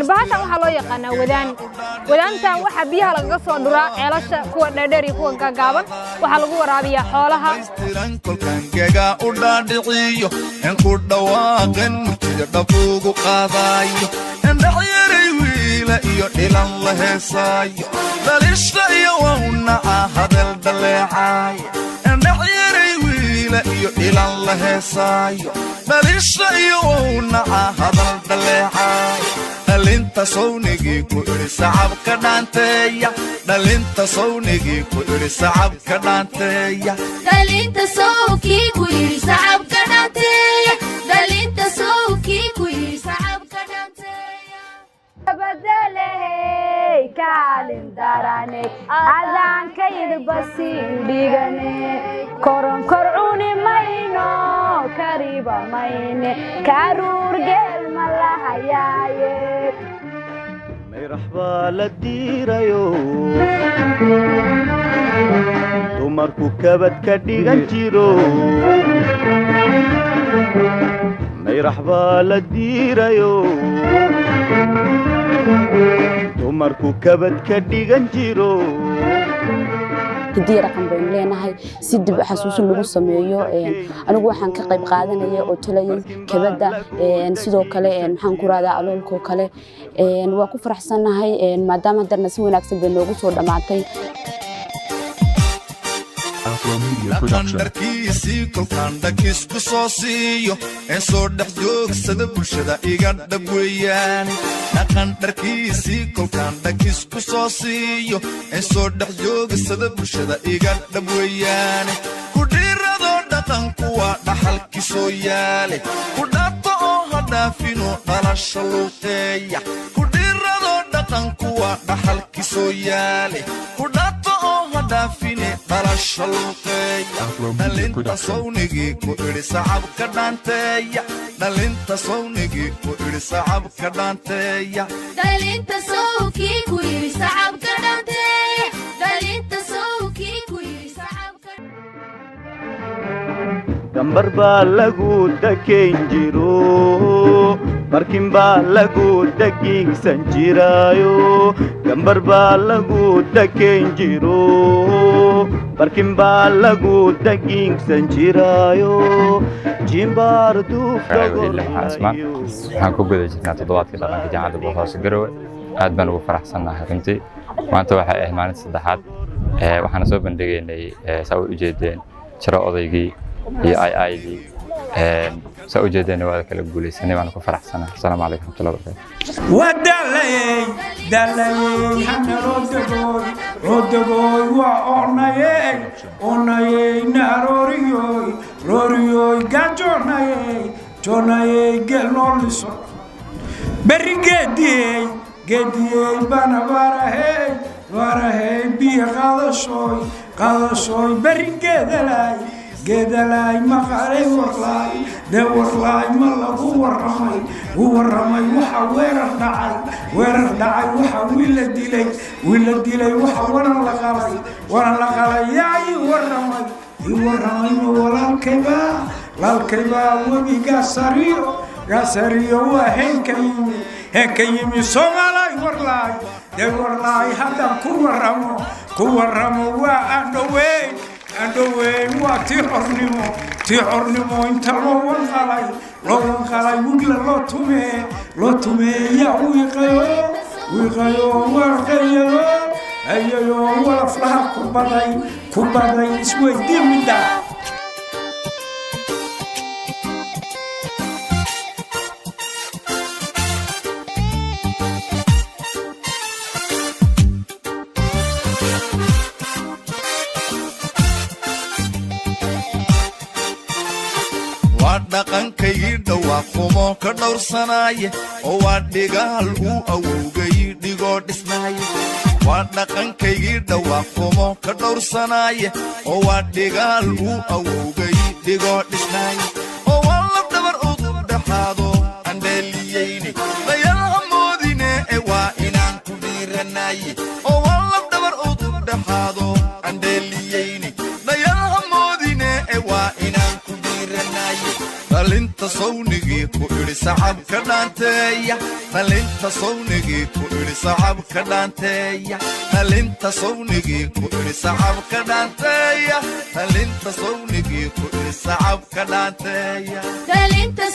bahashan waxaa loo yaqaanaa wadaantan waxa biyaha lagaga soo dhuraa ceelasha kuwa dheedheer iyo kuwa gaagaaban waxaa lagu waraabiyaa xoolaha kolkan gaga u dhaadhiciyo in ku dhawaaqan murtida dhabuugu qaadayo indhaxyaray wiila iyo dhilan la heesaayo dhalishta iyo wawna hadal dhaleecaay indhaxyaray wiila iyo dhilan la heesaayo dhalishta iyo wawna hadal dhaleecaay dhalinta sawnigii ku iri sacabka dhaanteeya dhalinta sawnigii ku iri sacabka dhaanteeya dhalinta sawkii ku iri sacabka dhaanteeya dhalinta sawkii ku iri sacabka dhaanteeya badalay kaalin darane adaan ka yidbasi dhigane koron korcuni mayno kariba mayne karuur geel malahayaaye مرحبا للديريو dumarku kabad ka dhigan jiro mayraxba la diirayo dumarku kabad ka dhigan jiro هدي رقم بين لنا هاي سيد بحسوس اللي بسميه أنا جوا حن كقيب قاعدنا يا أوتلين كبدا سيدو كله محن كرادا علول كله وقف رحسنا هاي ما دام درنا سوي نكسب باللوجو صور معتي dhaqandarkiisii kolkaan dhakis ku soo siiyo ee soo dhex joogsada bulshada iga dhab weeyaane dhaqandarkiisii kolkaan dhakis ku soo siiyo ee soo dhex joogsada bulshada iga dhab weeyaane ku dhiirado dhaqanku waa dhaxalki soo yaale ku dhaato oo ha dhaafino dhalasha luuqeeya ku dhiirado dhaqanku waa dhaxalki soo yaale ku dhaato oo ha dhaafine dhalasha luuqeeya dhalinta sawnigii ku iri sacabka dhaanteeya dhalinta sawnigii ku iri sacabka dhaanteeya dhalinta sawkii ku iri sacabka dhaanteeya dhalinta sawkii ku iri sacabka gambar baa lagu dakeyn jiro barkin baa lagu dagiigsan jiraayo gambar baa lagu dakeyn jiro barkin baa lagu dagiigsan jiraayo jimbaar waxaan ku guda jirnaa toddobaadkii dhaqanka jaamacadda boosaaso garowe aad baan ugu faraxsannahay runtii maanta waxay ahayd maalinta saddexaad waxaana soo bandhigaynay saa u jeedeen jiro odaygii iyo aydii saa u jeedeen waa kala guulaysanay waan ku faraxsanahay assalaamu calaykum warahmatullahi wabarakatuh ودلي دلي حنرودغوي وأوناي ناروريوي روريوي جانجوناي جوناي جلنولسو بريجدي جدي بنا وارهي بي قادشوي بريجدلاي جدلاي مخاري ورلاي ده ورلاي ملا هو الرمي وحا وير دعي وحا ويلا ديلي وحا وانا لقالي ياي ورمي ولا الكيبا وبي قاسريو هنك يمي سومالاي ورلاي ده ورلاي هذا كو رمو وأندوين أندوين تحرنمو انت لو وانقلي وقل لو تومي يا ويقيو ورقيو أيو ولا فلاح كبادي اسوي دي من دا dhaqankayii dhawaaqhumo ka dhowrsanaaye oo waa dhigaal uu awowgay dhigoo dhisnaaye waa dhaqankaygii dhawaaqhumo ka dhowrsanaaye oo waa dhigaal uu awowgay dhigoo dhisnaaye oo waa labdhabar udub dhexaado aan dheeliyeyne dayal hamoodine ee waa inaan ku dhiiranaaye oo waa labdhabar udub dhexaado aan dheeliyeyne dayal hamoodine ee waa inaan ku dhiiranaaye dhalinta sawnigii ku idhi sacabka dhaanteeya dhalinta sawnigii ku idhi sacabka dhaanteeya dhalinta sawnigii ku idhi sacabka dhaanteeya dhalinta sawnigii ku idhi sacabka dhaanteeya dhalinta